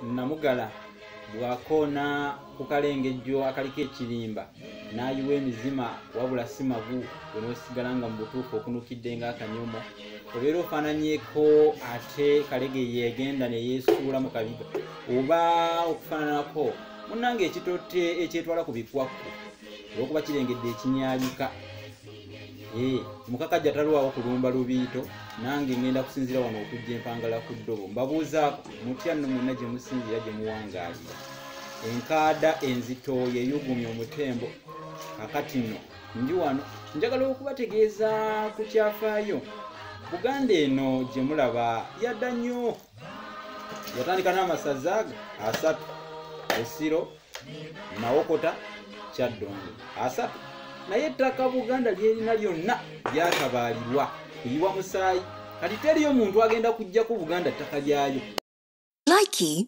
Namugala bw'akoona ku kalengejjo akaliko ekirimba n'ayiwa emizima wabula si magu onoosigala nga mu butuufu okunukidde ng'akanyomo obeera ofaananyeko ate kalegeye yagenda ne yeesuula mu kabiga oba okufaananako munnange ekitotte ekyetwala ku bikwakku olw'okuba kirengedde ekinyaalika. Mukakajja talwawo kulumba lubiito nange ngenda kusinzira wano okujja empangala ku ddobo mbabuuzaako mutya nno mwenna gye musinzira gye muwangaalira. Enkaada enzito yeyugumya omutembo kakati nno ndi wano njagala okubategeeza ku kyafaayo. Buganda eno gye mulaba yadda nnyo, yatandika n'amasaza asatu Essiro, Nawokota, Kyaddondo asatu naye ettaka Buganda lyerina lyonna lyatabaalirwa kuyiwa musaayi kati teriyo muntu agenda kujja ku Buganda ttaka lyayo. Likey